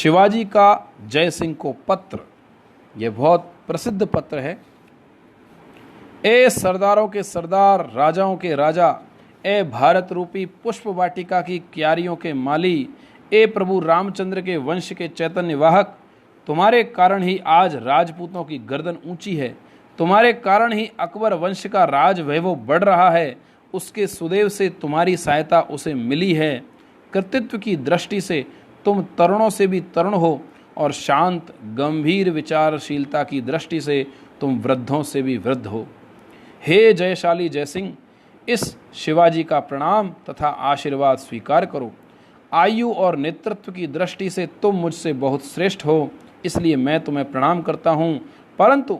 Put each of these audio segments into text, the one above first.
शिवाजी का जय सिंह को पत्र, यह बहुत प्रसिद्ध पत्र है। ए सरदारों के सरदार, राजाओं के राजा, ए भारत रूपी पुष्प वाटिका की क्यारियों के माली, ए प्रभु रामचंद्र के वंश के चैतन्य वाहक, तुम्हारे कारण ही आज राजपूतों की गर्दन ऊंची है, तुम्हारे कारण ही अकबर वंश का राज वैभव बढ़ रहा है, उसके सुदेव से तुम्हारी सहायता उसे मिली है। कृतित्व की दृष्टि से तुम तरुणों से भी तरुण हो और शांत गंभीर विचारशीलता की दृष्टि से तुम वृद्धों से भी वृद्ध हो। हे जयशाली जयसिंह, इस शिवाजी का प्रणाम तथा आशीर्वाद स्वीकार करो। आयु और नेतृत्व की दृष्टि से तुम मुझसे बहुत श्रेष्ठ हो, इसलिए मैं तुम्हें प्रणाम करता हूँ, परंतु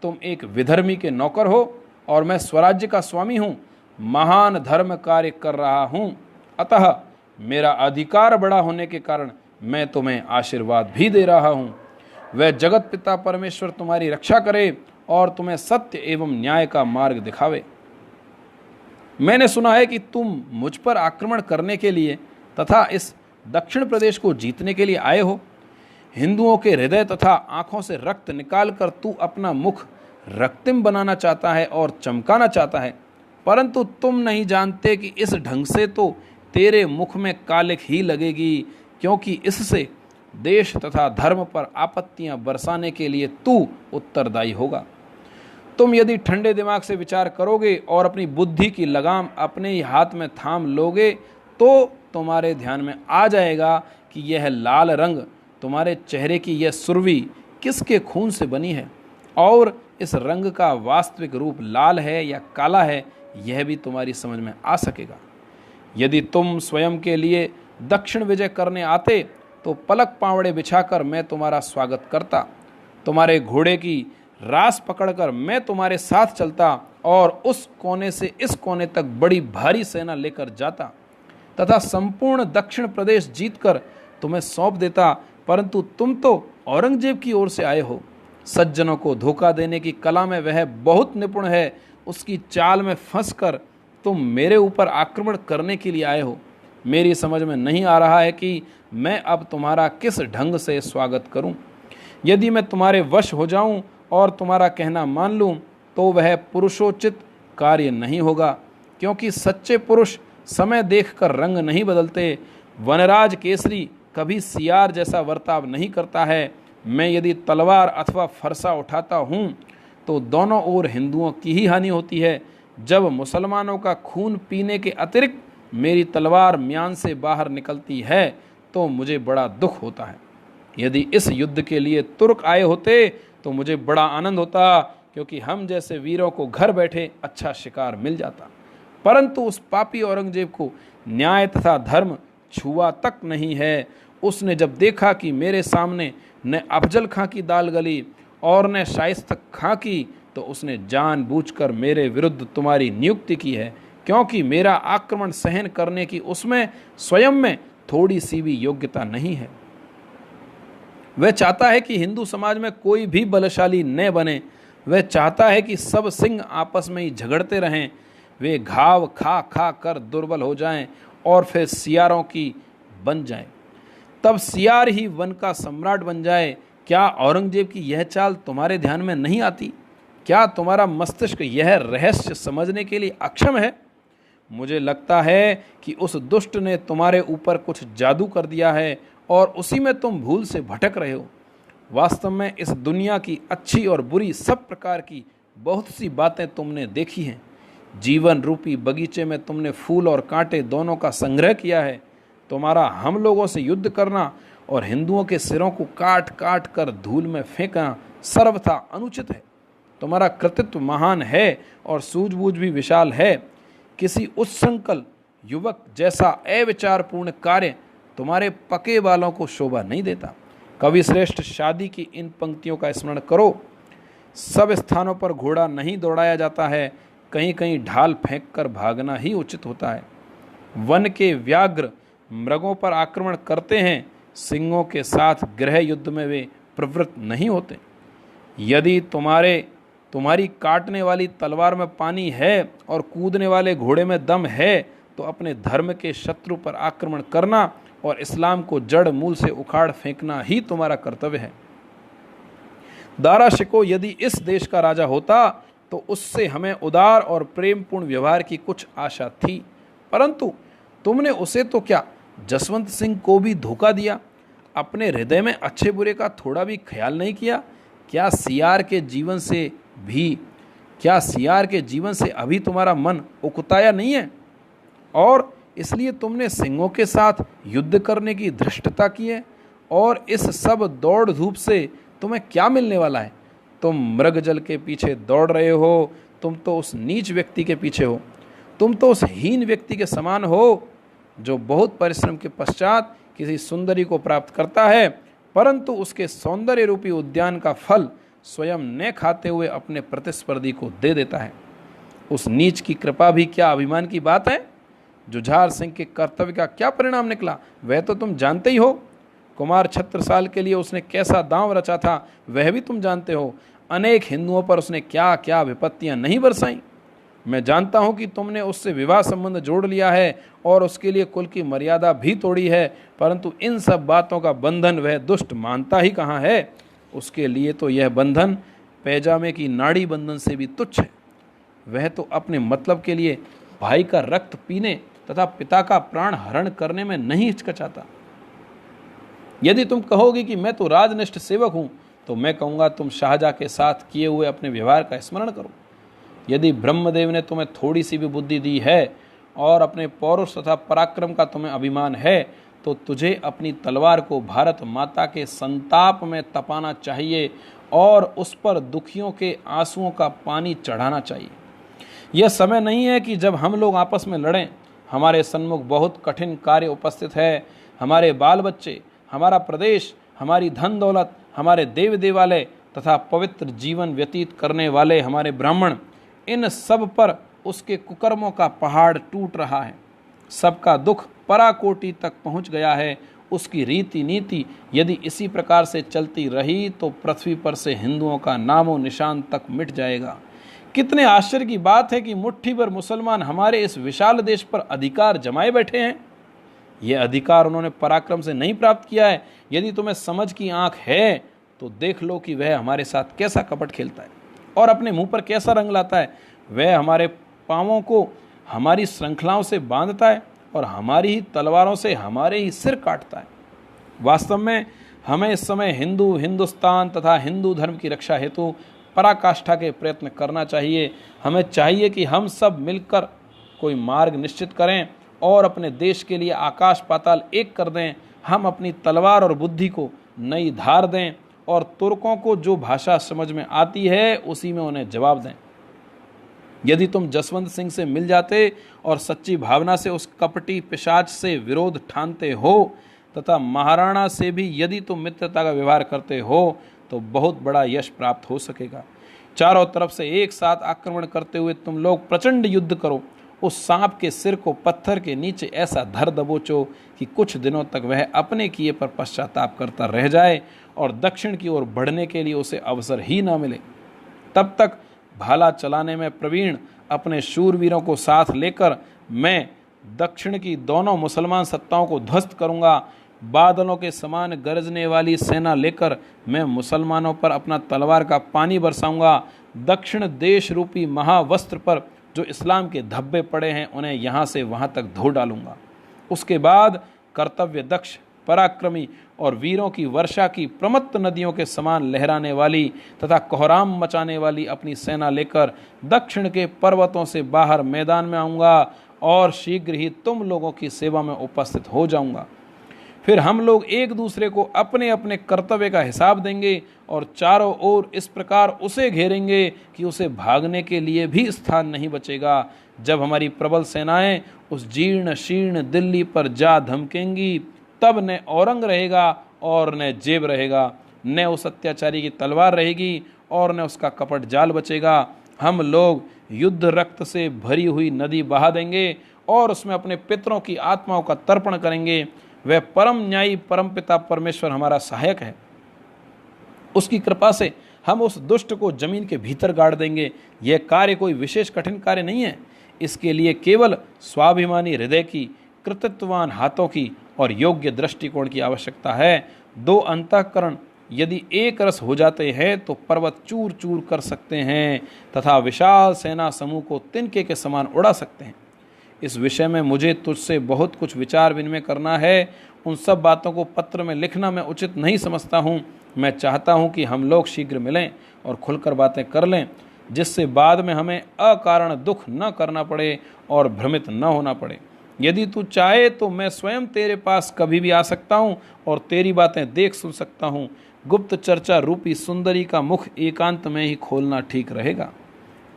तुम एक विधर्मी के नौकर हो और मैं स्वराज्य का स्वामी हूँ, महान धर्म कार्य कर रहा हूँ, अतः मेरा अधिकार बड़ा होने के कारण मैं तुम्हें आशीर्वाद भी दे रहा हूँ। वह जगत पिता परमेश्वर तुम्हारी रक्षा करे और तुम्हें सत्य एवं न्याय का मार्ग दिखावे। मैंने सुना है कि तुम मुझ पर आक्रमण करने के लिए तथा इस दक्षिण प्रदेश को जीतने के लिए आए हो। हिंदुओं के हृदय तथा आंखों से रक्त निकालकर तू अपना मुख रक्तिम बनाना चाहता है और चमकाना चाहता है, परंतु तुम नहीं जानते कि इस ढंग से तो तेरे मुख में कालिख ही लगेगी, क्योंकि इससे देश तथा धर्म पर आपत्तियां बरसाने के लिए तू उत्तरदायी होगा। तुम यदि ठंडे दिमाग से विचार करोगे और अपनी बुद्धि की लगाम अपने ही हाथ में थाम लोगे तो तुम्हारे ध्यान में आ जाएगा कि यह लाल रंग, तुम्हारे चेहरे की यह सुर्वी किसके खून से बनी है और इस रंग का वास्तविक रूप लाल है या काला है, यह भी तुम्हारी समझ में आ सकेगा। यदि तुम स्वयं के लिए दक्षिण विजय करने आते तो पलक पावड़े बिछाकर मैं तुम्हारा स्वागत करता, तुम्हारे घोड़े की रास पकड़कर मैं तुम्हारे साथ चलता और उस कोने से इस कोने तक बड़ी भारी सेना लेकर जाता तथा संपूर्ण दक्षिण प्रदेश जीतकर तुम्हें सौंप देता, परंतु तुम तो औरंगजेब की ओर से आए हो। सज्जनों को धोखा देने की कला में वह बहुत निपुण है, उसकी चाल में फंसकर तुम मेरे ऊपर आक्रमण करने के लिए आए हो। मेरी समझ में नहीं आ रहा है कि मैं अब तुम्हारा किस ढंग से स्वागत करूं। यदि मैं तुम्हारे वश हो जाऊं और तुम्हारा कहना मान लूं तो वह पुरुषोचित कार्य नहीं होगा, क्योंकि सच्चे पुरुष समय देखकर रंग नहीं बदलते। वनराज केसरी कभी सियार जैसा वर्ताव नहीं करता है। मैं यदि तलवार अथवा फरसा उठाता हूँ तो दोनों ओर हिंदुओं की ही हानि होती है। जब मुसलमानों का खून पीने के अतिरिक्त मेरी तलवार म्यान से बाहर निकलती है तो मुझे बड़ा दुख होता है। यदि इस युद्ध के लिए तुर्क आए होते तो मुझे बड़ा आनंद होता, क्योंकि हम जैसे वीरों को घर बैठे अच्छा शिकार मिल जाता, परंतु उस पापी औरंगजेब को न्याय तथा धर्म छुआ तक नहीं है। उसने जब देखा कि मेरे सामने न अफजल खां की दाल गली और न शाइस्ता खां की, तो उसने जानबूझकर मेरे विरुद्ध तुम्हारी नियुक्ति की है, क्योंकि मेरा आक्रमण सहन करने की उसमें स्वयं में थोड़ी सी भी योग्यता नहीं है। वह चाहता है कि हिंदू समाज में कोई भी बलशाली न बने। वह चाहता है कि सब सिंह आपस में ही झगड़ते रहें, वे घाव खा खा कर दुर्बल हो जाएं और फिर सियारों की बन जाएं। तब सियार ही वन का सम्राट बन जाए। क्या औरंगजेब की यह चाल तुम्हारे ध्यान में नहीं आती? क्या तुम्हारा मस्तिष्क यह रहस्य समझने के लिए अक्षम है? मुझे लगता है कि उस दुष्ट ने तुम्हारे ऊपर कुछ जादू कर दिया है और उसी में तुम भूल से भटक रहे हो। वास्तव में इस दुनिया की अच्छी और बुरी सब प्रकार की बहुत सी बातें तुमने देखी हैं। जीवन रूपी बगीचे में तुमने फूल और कांटे दोनों का संग्रह किया है। तुम्हारा हम लोगों से युद्ध करना और हिंदुओं के सिरों को काट काट कर धूल में फेंकना सर्वथा अनुचित है। तुम्हारा कृतित्व महान है और सूझबूझ भी विशाल है। किसी उच्छृंखल युवक जैसा अविचारपूर्ण कार्य तुम्हारे पके बालों को शोभा नहीं देता। कवि श्रेष्ठ शादी की इन पंक्तियों का स्मरण करो। सब स्थानों पर घोड़ा नहीं दौड़ाया जाता है, कहीं कहीं ढाल फेंककर भागना ही उचित होता है। वन के व्याघ्र मृगों पर आक्रमण करते हैं, सिंहों के साथ गृह युद्ध में वे प्रवृत्त नहीं होते। यदि तुम्हारी काटने वाली तलवार में पानी है और कूदने वाले घोड़े में दम है तो अपने धर्म के शत्रु पर आक्रमण करना और इस्लाम को जड़ मूल से उखाड़ फेंकना ही तुम्हारा कर्तव्य है। दारा शिकोह यदि इस देश का राजा होता तो उससे हमें उदार और प्रेमपूर्ण व्यवहार की कुछ आशा थी, परंतु तुमने उसे तो क्या जसवंत सिंह को भी धोखा दिया। अपने हृदय में अच्छे बुरे का थोड़ा भी ख्याल नहीं किया। क्या सियार के जीवन से अभी तुम्हारा मन उकताया नहीं है? और इसलिए तुमने सिंहों के साथ युद्ध करने की धृष्टता की है। और इस सब दौड़ धूप से तुम्हें क्या मिलने वाला है? तुम मृग जल के पीछे दौड़ रहे हो। तुम तो उस नीच व्यक्ति के पीछे हो। तुम तो उस हीन व्यक्ति के समान हो जो बहुत परिश्रम के पश्चात किसी सुंदरी को प्राप्त करता है, परंतु उसके सौंदर्य रूपी उद्यान का फल स्वयं न खाते हुए अपने प्रतिस्पर्धी को दे देता है। उस नीच की कृपा भी क्या अभिमान की बात है? जुझार सिंह के कर्तव्य का क्या परिणाम निकला वह तो तुम जानते ही हो। कुमार छत्रसाल के लिए उसने कैसा दांव रचा था वह भी तुम जानते हो। अनेक हिंदुओं पर उसने क्या क्या विपत्तियां नहीं बरसाई। मैं जानता हूं कि तुमने उससे विवाह संबंध जोड़ लिया है और उसके लिए कुल की मर्यादा भी तोड़ी है, परंतु इन सब बातों का बंधन वह दुष्ट मानता ही कहाँ है। उसके लिए तो यह बंधन पैजामे की नाड़ी बंधन से भी तुच्छ है। वह तो अपने मतलब के लिए भाई का रक्त पीने तथा पिता का प्राण हरण करने में नहीं हिचकचाता। यदि तुम कहोगे कि मैं तो राजनिष्ठ सेवक हूं, तो मैं कहूंगा तुम शाहजहां के साथ किए हुए अपने व्यवहार का स्मरण करो। यदि ब्रह्मदेव ने तुम्हें थोड़ी सी भी बुद्धि दी है और अपने पौरुष तथा पराक्रम का तुम्हें अभिमान है, तो तुझे अपनी तलवार को भारत माता के संताप में तपाना चाहिए और उस पर दुखियों के आंसुओं का पानी चढ़ाना चाहिए। यह समय नहीं है कि जब हम लोग आपस में लड़ें। हमारे सन्मुख बहुत कठिन कार्य उपस्थित है। हमारे बाल बच्चे, हमारा प्रदेश, हमारी धन दौलत, हमारे देव देवालय तथा पवित्र जीवन व्यतीत करने वाले हमारे ब्राह्मण, इन सब पर उसके कुकर्मों का पहाड़ टूट रहा है। सबका दुख पराकोटि तक पहुंच गया है। उसकी रीति नीति यदि इसी प्रकार से चलती रही तो पृथ्वी पर से हिंदुओं का नामो निशान तक मिट जाएगा। कितने आश्चर्य की बात है कि मुट्ठी भर मुसलमान हमारे इस विशाल देश पर अधिकार जमाए बैठे हैं। यह अधिकार उन्होंने पराक्रम से नहीं प्राप्त किया है। यदि तुम्हें समझ की आंख है तो देख लो कि वह हमारे साथ कैसा कपट खेलता है और अपने मुंह पर कैसा रंग लाता है। वह हमारे पांवों को हमारी श्रृंखलाओं से बांधता है और हमारी ही तलवारों से हमारे ही सिर काटता है। वास्तव में हमें इस समय हिंदुस्तान तथा हिंदू धर्म की रक्षा हेतु पराकाष्ठा के प्रयत्न करना चाहिए। हमें चाहिए कि हम सब मिलकर कोई मार्ग निश्चित करें और अपने देश के लिए आकाश पाताल एक कर दें। हम अपनी तलवार और बुद्धि को नई धार दें और तुर्कों को जो भाषा समझ में आती है उसी में उन्हें जवाब दें। यदि तुम जसवंत सिंह से मिल जाते और सच्ची भावना से उस कपटी पिशाच से विरोध ठानते हो तथा महाराणा से भी यदि तुम मित्रता का व्यवहार करते हो तो बहुत बड़ा यश प्राप्त हो सकेगा। चारों तरफ से एक साथ आक्रमण करते हुए तुम लोग प्रचंड युद्ध करो। उस सांप के सिर को पत्थर के नीचे ऐसा धर दबोचो कि कुछ दिनों तक वह अपने किए पर पश्चाताप करता रह जाए और दक्षिण की ओर बढ़ने के लिए उसे अवसर ही ना मिले। तब तक भाला चलाने में प्रवीण अपने शूरवीरों को साथ लेकर मैं दक्षिण की दोनों मुसलमान सत्ताओं को ध्वस्त करूंगा। बादलों के समान गरजने वाली सेना लेकर मैं मुसलमानों पर अपना तलवार का पानी बरसाऊंगा। दक्षिण देश रूपी महावस्त्र पर जो इस्लाम के धब्बे पड़े हैं उन्हें यहाँ से वहाँ तक धो डालूंगा। उसके बाद कर्तव्य दक्ष, पराक्रमी और वीरों की वर्षा की प्रमत्त नदियों के समान लहराने वाली तथा कोहराम मचाने वाली अपनी सेना लेकर दक्षिण के पर्वतों से बाहर मैदान में आऊँगा और शीघ्र ही तुम लोगों की सेवा में उपस्थित हो जाऊँगा। फिर हम लोग एक दूसरे को अपने अपने कर्तव्य का हिसाब देंगे और चारों ओर इस प्रकार उसे घेरेंगे कि उसे भागने के लिए भी स्थान नहीं बचेगा। जब हमारी प्रबल सेनाएं उस जीर्ण शीर्ण दिल्ली पर जा धमकेंगी तब न औरंग रहेगा और न जेब रहेगा, न उस अत्याचारी की तलवार रहेगी और न उसका कपट जाल बचेगा। हम लोग युद्ध रक्त से भरी हुई नदी बहा देंगे और उसमें अपने पितरों की आत्माओं का तर्पण करेंगे। वह परम न्यायी परमपिता परमेश्वर हमारा सहायक है। उसकी कृपा से हम उस दुष्ट को जमीन के भीतर गाड़ देंगे। यह कार्य कोई विशेष कठिन कार्य नहीं है। इसके लिए केवल स्वाभिमानी हृदय की, कृतित्ववान हाथों की और योग्य दृष्टिकोण की आवश्यकता है। दो अंतःकरण यदि एक रस हो जाते हैं तो पर्वत चूर चूर कर सकते हैं तथा विशाल सेना समूह को तिनके के समान उड़ा सकते हैं। इस विषय में मुझे तुझसे बहुत कुछ विचार विनिमय करना है। उन सब बातों को पत्र में लिखना मैं उचित नहीं समझता हूँ। मैं चाहता हूँ कि हम लोग शीघ्र मिलें और खुलकर बातें कर लें, जिससे बाद में हमें अकारण दुख न करना पड़े और भ्रमित न होना पड़े। यदि तू चाहे तो मैं स्वयं तेरे पास कभी भी आ सकता हूँ और तेरी बातें देख सुन सकता हूँ। गुप्त चर्चा रूपी सुंदरी का मुख एकांत में ही खोलना ठीक रहेगा।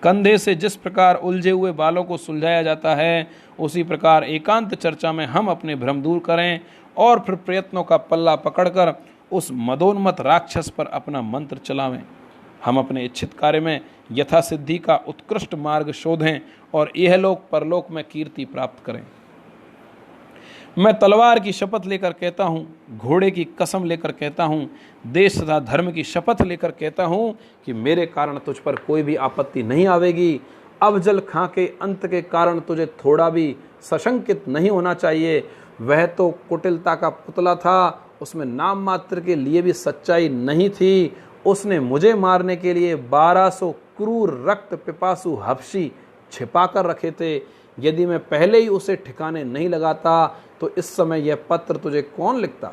कंधे से जिस प्रकार उलझे हुए बालों को सुलझाया जाता है, उसी प्रकार एकांत चर्चा में हम अपने भ्रम दूर करें और फिर प्रयत्नों का पल्ला पकड़कर उस मदोन्मत राक्षस पर अपना मंत्र चलावें। हम अपने इच्छित कार्य में यथासिद्धि का उत्कृष्ट मार्ग शोधें और इहलोक परलोक में कीर्ति प्राप्त करें। मैं तलवार की शपथ लेकर कहता हूँ, घोड़े की कसम लेकर कहता हूँ, देश तथा धर्म की शपथ लेकर कहता हूँ कि मेरे कारण तुझ पर कोई भी आपत्ति नहीं आवेगी। अवजल खां के अंत के कारण तुझे थोड़ा भी सशंकित नहीं होना चाहिए। वह तो कुटिलता का पुतला था, उसमें नाम मात्र के लिए भी सच्चाई नहीं थी। उसने मुझे मारने के लिए 1200 क्रूर रक्त पिपासु हबशी छिपा कर रखे थे। यदि मैं पहले ही उसे ठिकाने नहीं लगाता तो इस समय यह पत्र तुझे कौन लिखता।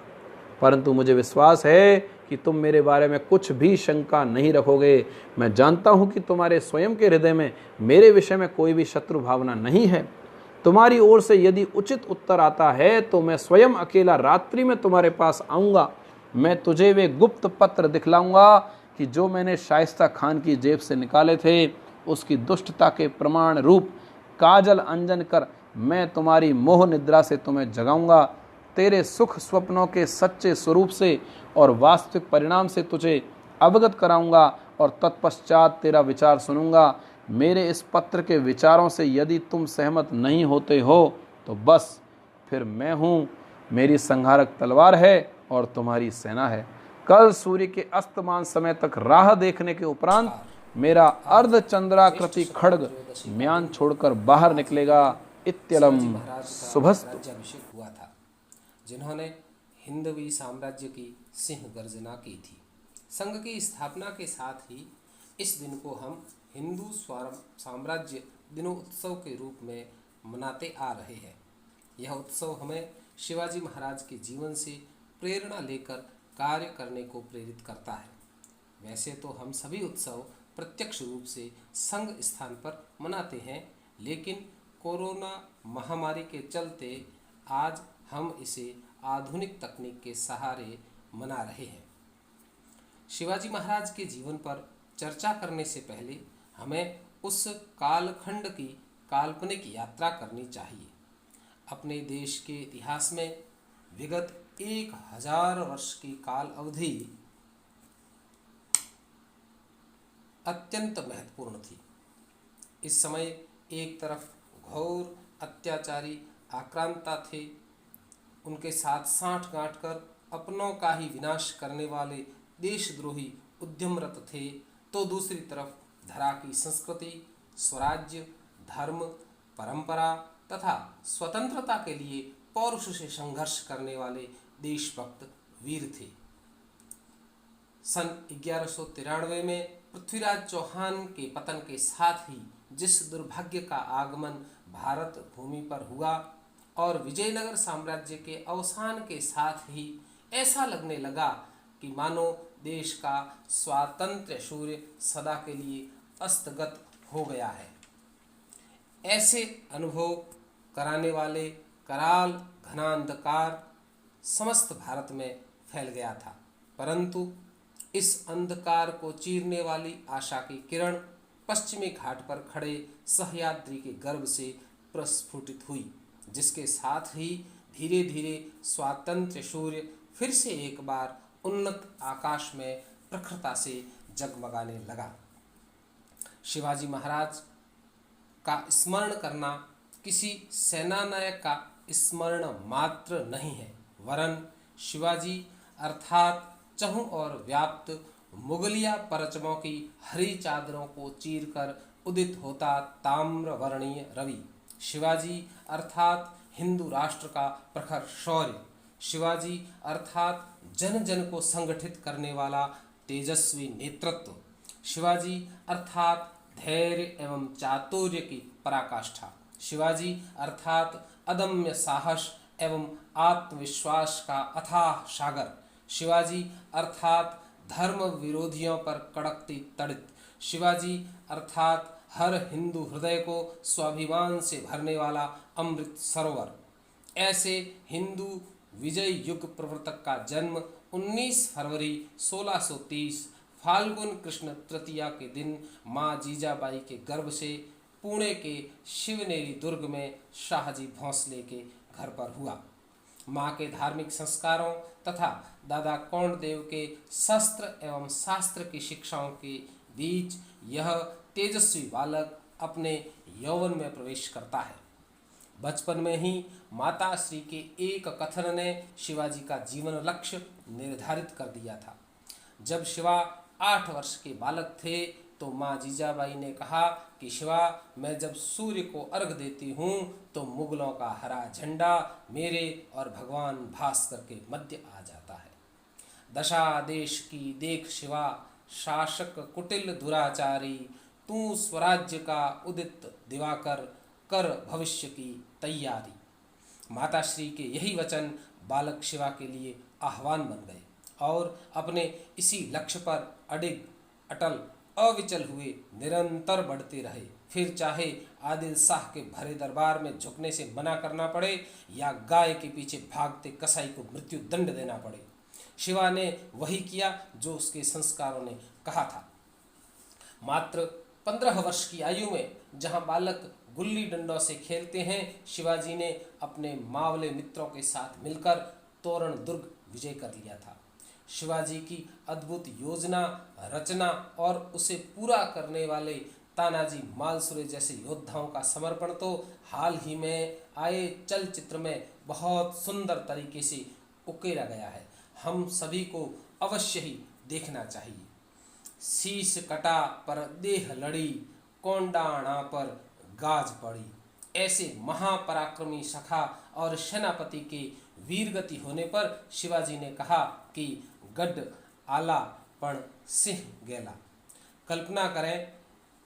परंतु मुझे विश्वास है कि तुम मेरे बारे में कुछ भी शंका नहीं रखोगे। मैं जानता हूं कि तुम्हारे स्वयं के हृदय में मेरे विषय में कोई भी शत्रु भावना नहीं है। तुम्हारी ओर से यदि उचित उत्तर आता है तो मैं स्वयं अकेला रात्रि में तुम्हारे पास आऊँगा। मैं तुझे वे गुप्त पत्र दिखलाऊंगा कि जो मैंने शाइस्ता खान की जेब से निकाले थे। उसकी दुष्टता के प्रमाण रूप काजल अंजन कर मैं तुम्हारी मोह निद्रा से तुम्हें जगाऊंगा। तेरे सुख स्वप्नों के सच्चे स्वरूप से और वास्तविक परिणाम से तुझे अवगत कराऊंगा और तत्पश्चात तेरा विचार सुनूंगा। मेरे इस पत्र के विचारों से यदि तुम सहमत नहीं होते हो तो बस फिर मैं हूँ, मेरी संहारक तलवार है और तुम्हारी सेना है। कल सूर्य के अस्तमान समय तक राह देखने के उपरांत मेरा अर्धचंद्राकृति खड्ग म्यान छोड़कर बाहर निकलेगा। इत्यलम शुभस्तु। राज्याभिषेक हुआ था, जिन्होंने हिंदवी साम्राज्य की सिंह गर्जना की थी। संघ की स्थापना के साथ ही इस दिन को हम हिंदू साम्राज्य दिनोत्सव के रूप में मनाते आ रहे हैं। यह उत्सव हमें शिवाजी महाराज के जीवन से प्रेरणा लेकर कार्य करने को प्रेरित करता है। वैसे तो हम सभी उत्सव प्रत्यक्ष रूप से संघ स्थान पर मनाते हैं, लेकिन कोरोना महामारी के चलते आज हम इसे आधुनिक तकनीक के सहारे मना रहे हैं। शिवाजी महाराज के जीवन पर चर्चा करने से पहले हमें उस कालखंड की काल्पनिक यात्रा करनी चाहिए। अपने देश के इतिहास में विगत 1000 वर्ष की काल अवधि अत्यंत महत्वपूर्ण थी। इस समय एक तरफ घोर अत्याचारी आक्रांता थे, उनके साथ साठ गांठ कर अपनों का ही विनाश करने वाले देशद्रोही उद्यमरत थे, तो दूसरी तरफ धरा की संस्कृति, स्वराज्य, धर्म, परंपरा तथा स्वतंत्रता के लिए पौरुष से संघर्ष करने वाले देशभक्त वीर थे। सन 1193 में पृथ्वीराज चौहान के पतन के साथ ही जिस दुर्भाग्य का आगमन भारत भूमि पर हुआ और विजयनगर साम्राज्य के अवसान के साथ ही ऐसा लगने लगा कि मानो देश का स्वातंत्र्य सूर्य सदा के लिए अस्तगत हो गया है। ऐसे अनुभव कराने वाले कराल घना अंधकार समस्त भारत में फैल गया था, परंतु इस अंधकार को चीरने वाली आशा की किरण पश्चिमी घाट पर खड़े सह्याद्री के गर्भ से प्रस्फुटित हुई, जिसके साथ ही धीरे धीरे स्वातंत्र्य सूर्य फिर से एक बार उन्नत आकाश में प्रखरता से जगमगाने लगा। शिवाजी महाराज का स्मरण करना किसी सेनानायक का स्मरण मात्र नहीं है, वरन शिवाजी अर्थात चहुं और व्याप्त मुगलिया परचमों की हरी चादरों को चीरकर उदित होता ताम्र वर्णीय रवि, शिवाजी अर्थात हिंदू राष्ट्र का प्रखर शौर्य, शिवाजी अर्थात जन जन को संगठित करने वाला तेजस्वी नेतृत्व। शिवाजी अर्थात धैर्य एवं चातुर्य की पराकाष्ठा। शिवाजी अर्थात अदम्य साहस एवं आत्मविश्वास का अथाह सागर। शिवाजी अर्थात धर्म विरोधियों पर कड़कती तड़ित। शिवाजी अर्थात हर हिंदू हृदय को स्वाभिमान से भरने वाला अमृत सरोवर। ऐसे हिंदू विजय युग प्रवर्तक का जन्म 19 फरवरी 1630 फाल्गुन कृष्ण तृतीया के दिन माँ जीजाबाई के गर्भ से पुणे के शिवनेरी दुर्ग में शाहजी भोंसले के घर पर हुआ। माँ के धार्मिक संस्कारों तथा दादा कौंडदेव के शस्त्र एवं शास्त्र की शिक्षाओं के बीच यह तेजस्वी बालक अपने यौवन में प्रवेश करता है। बचपन में ही माता श्री के एक कथन ने शिवाजी का जीवन लक्ष्य निर्धारित कर दिया था। जब शिवा 8 वर्ष के बालक थे तो माँ जीजाबाई ने कहा कि शिवा, मैं जब सूर्य को अर्घ देती हूँ तो मुगलों का हरा झंडा मेरे और भगवान भास्कर के मध्य आ जाता है। दशा देश की देख शिवा, शासक कुटिल दुराचारी, तू स्वराज्य का उदित दिवाकर, कर भविष्य की तैयारी। माताश्री के यही वचन बालक शिवा के लिए आह्वान बन गए और अपने इसी लक्ष्य पर अडिग अटल अविचल हुए निरंतर बढ़ते रहे। फिर चाहे आदिल शाह के भरे दरबार में झुकने से मना करना पड़े या गाय के पीछे भागते कसाई को मृत्यु दंड देना पड़े, शिवा ने वही किया जो उसके संस्कारों ने कहा था। मात्र 15 वर्ष की आयु में जहां बालक गुल्ली डंडों से खेलते हैं, शिवाजी ने अपने मावले मित्रों के साथ मिलकर तोरण दुर्ग विजय कर लिया था। शिवाजी की अद्भुत योजना रचना और उसे पूरा करने वाले तानाजी मालसुरे जैसे योद्धाओं का समर्पण तो हाल ही में आए चलचित्र में बहुत सुंदर तरीके से उकेरा गया है। हम सभी को अवश्य ही देखना चाहिए। शीश कटा पर देह लड़ी, कोंडाणा पर गाज पड़ी। ऐसे महापराक्रमी सखा और सेनापति के वीरगति होने पर शिवाजी ने कहा कि गढ़ आला पण सिंह गेला। कल्पना करें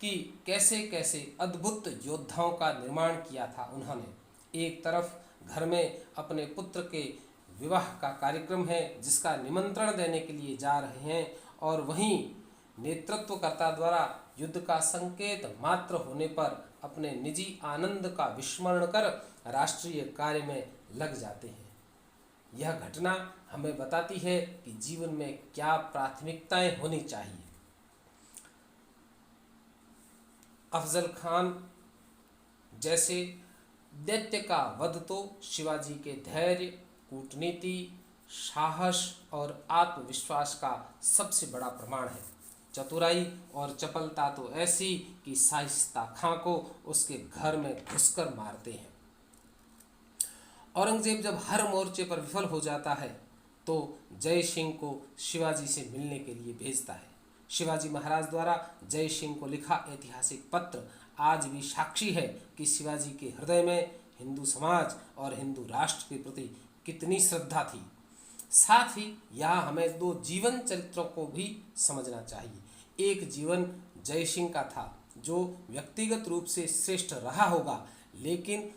कि कैसे कैसे अद्भुत योद्धाओं का निर्माण किया था उन्होंने। एक तरफ घर में अपने पुत्र के विवाह का कार्यक्रम है जिसका निमंत्रण देने के लिए जा रहे हैं, और वहीं नेतृत्वकर्ता द्वारा युद्ध का संकेत मात्र होने पर अपने निजी आनंद का विस्मरण कर राष्ट्रीय कार्य में लग जाते हैं। यह घटना हमें बताती है कि जीवन में क्या प्राथमिकताएं होनी चाहिए। अफजल खान जैसे दैत्य का वध तो शिवाजी के धैर्य, कूटनीति, साहस और आत्मविश्वास का सबसे बड़ा प्रमाण है। चतुराई और चपलता तो ऐसी कि शाइस्ता खां को उसके घर में घुसकर मारते हैं। औरंगजेब जब हर मोर्चे पर विफल हो जाता है तो जय सिंह को शिवाजी से मिलने के लिए भेजता है। शिवाजी महाराज द्वारा जय सिंह को लिखा ऐतिहासिक पत्र आज भी साक्षी है कि शिवाजी के हृदय में हिंदू समाज और हिंदू राष्ट्र के प्रति कितनी श्रद्धा थी। साथ ही यहाँ हमें 2 जीवन चरित्रों को भी समझना चाहिए। एक जीवन जय सिंह का था जो व्यक्तिगत रूप से श्रेष्ठ रहा होगा, लेकिन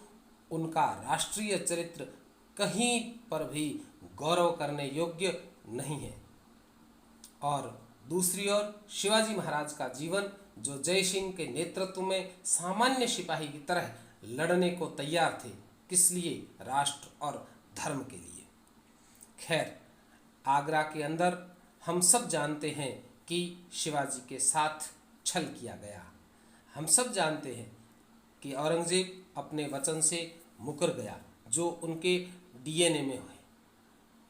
उनका राष्ट्रीय चरित्र कहीं पर भी गौरव करने योग्य नहीं है। और दूसरी ओर शिवाजी महाराज का जीवन जो जय सिंह के नेतृत्व में सामान्य सिपाही की तरह लड़ने को तैयार थे, किस लिए? राष्ट्र और धर्म के लिए। खैर, आगरा के अंदर हम सब जानते हैं कि शिवाजी के साथ छल किया गया। हम सब जानते हैं कि औरंगजेब अपने वचन से मुकर गया जो उनके डीएनए में हुए।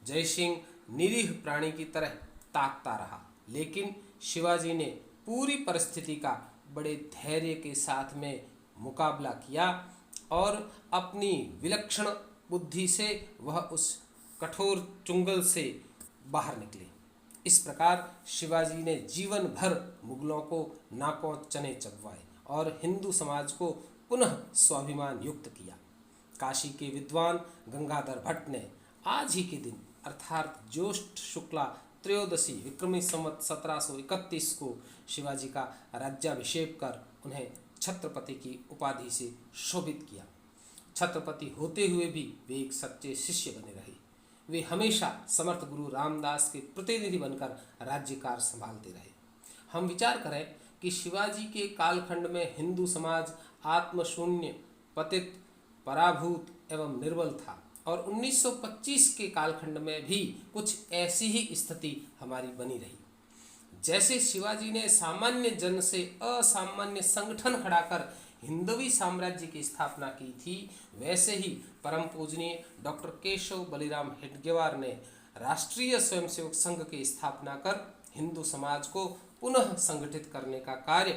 जय सिंह निरीह प्राणी की तरह ताकता रहा, लेकिन शिवाजी ने पूरी परिस्थिति का बड़े धैर्य के साथ में मुकाबला किया और अपनी विलक्षण बुद्धि से वह उस कठोर चुंगल से बाहर निकले। इस प्रकार शिवाजी ने जीवन भर मुगलों को नाकों चने चबवाए और हिंदू समाज को पुनः स्वाभिमान युक्त किया। काशी के विद्वान गंगाधर भट्ट ने आज ही के दिन अर्थात ज्येष्ठ शुक्ला त्रयोदशी विक्रमी संवत 1731 को शिवाजी का राज्याभिषेक कर उन्हें छत्रपति की उपाधि से शोभित किया। छत्रपति होते हुए भी वे एक सच्चे शिष्य बने रहे। वे हमेशा समर्थ गुरु रामदास के प्रतिनिधि बनकर राज्यकार संभालते रहे। हम विचार करें कि शिवाजी के कालखंड में हिंदू समाज आत्मशून्य, पतित, पराभूत एवं निर्बल था और 1925 के कालखंड में भी कुछ ऐसी ही स्थिति हमारी बनी रही। जैसे शिवाजी ने सामान्य जन से असामान्य संगठन खड़ाकर हिंदवी साम्राज्य की स्थापना की थी, वैसे ही परम पूजनीय डॉक्टर केशव बलिराम हेडगेवार ने राष्ट्रीय स्वयंसेवक संघ की स्थापना कर हिंदू समाज को पुनः संगठित करने का कार्य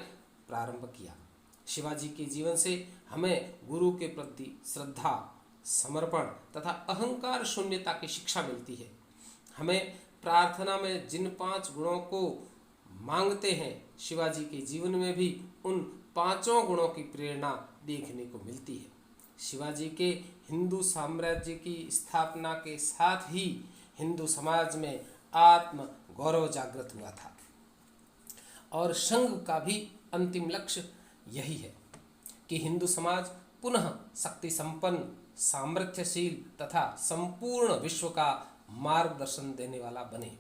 प्रारंभ किया। शिवाजी के जीवन से हमें गुरु के प्रति श्रद्धा, समर्पण तथा अहंकार शून्यता की शिक्षा मिलती है। हमें प्रार्थना में जिन 5 गुणों को मांगते हैं, शिवाजी के जीवन में भी उन 5 गुणों की प्रेरणा देखने को मिलती है। शिवाजी के हिंदू साम्राज्य की स्थापना के साथ ही हिंदू समाज में आत्म गौरव जागृत हुआ था और संघ का भी अंतिम लक्ष्य यही है कि हिंदू समाज पुनः शक्ति संपन्न, सामर्थ्यशील तथा संपूर्ण विश्व का मार्गदर्शन देने वाला बने।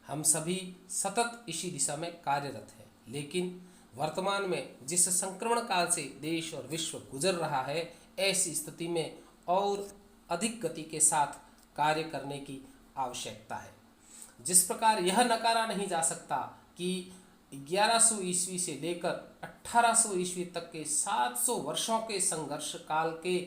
हम सभी सतत इसी दिशा में कार्यरत हैं, लेकिन वर्तमान में जिस संक्रमण काल से देश और विश्व गुजर रहा है, ऐसी स्थिति में और अधिक गति के साथ कार्य करने की आवश्यकता है। जिस प्रकार यह नकारा नहीं जा सकता कि 1100 ईस्वी से लेकर 1800 ईस्वी तक के 700 वर्षों के संघर्ष काल के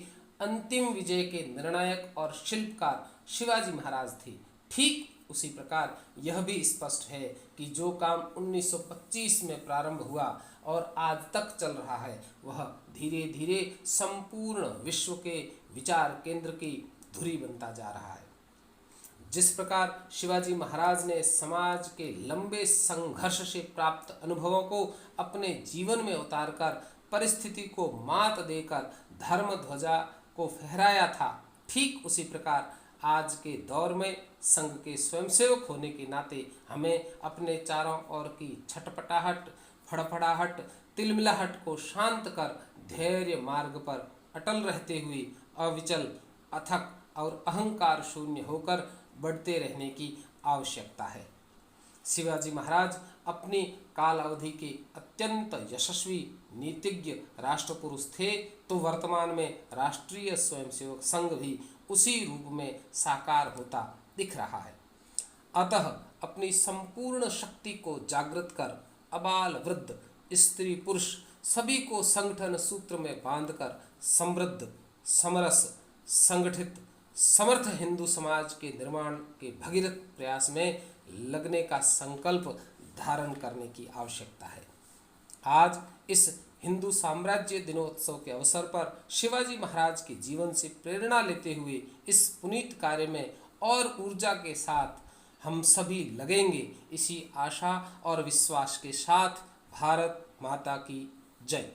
अंतिम विजय के निर्णायक और शिल्पकार शिवाजी महाराज थे, ठीक उसी प्रकार यह भी स्पष्ट है कि जो काम 1925 में प्रारंभ हुआ और आज तक चल रहा है, वह धीरे धीरे संपूर्ण विश्व के विचार केंद्र की धुरी बनता जा रहा है। जिस प्रकार शिवाजी महाराज ने समाज के लंबे संघर्ष से प्राप्त अनुभवों को अपने जीवन में उतारकर परिस्थिति को मात देकर धर्म ध्वजा को फहराया था, ठीक उसी प्रकार आज के दौर में संघ के स्वयंसेवक होने के नाते हमें अपने चारों ओर की छटपटाहट, फड़फड़ाहट, तिलमिलाहट को शांत कर धैर्य मार्ग पर अटल रहते हुए अविचल, अथक और अहंकार शून्य होकर बढ़ते रहने की आवश्यकता है। शिवाजी महाराज अपनी काल अवधि के अत्यंत यशस्वी नीतिज्ञ राष्ट्रपुरुष थे, तो वर्तमान में राष्ट्रीय स्वयंसेवक संघ भी उसी रूप में साकार होता दिख रहा है। अतः अपनी संपूर्ण शक्ति को जागृत कर अबाल वृद्ध, स्त्री पुरुष सभी को संगठन सूत्र में बांधकर समृद्ध, समरस, संगठित, समर्थ हिंदू समाज के निर्माण के भगीरथ प्रयास में लगने का संकल्प धारण करने की आवश्यकता है। आज इस हिंदू साम्राज्य दिनोत्सव के अवसर पर शिवाजी महाराज के जीवन से प्रेरणा लेते हुए इस पुनीत कार्य में और ऊर्जा के साथ हम सभी लगेंगे, इसी आशा और विश्वास के साथ। भारत माता की जय।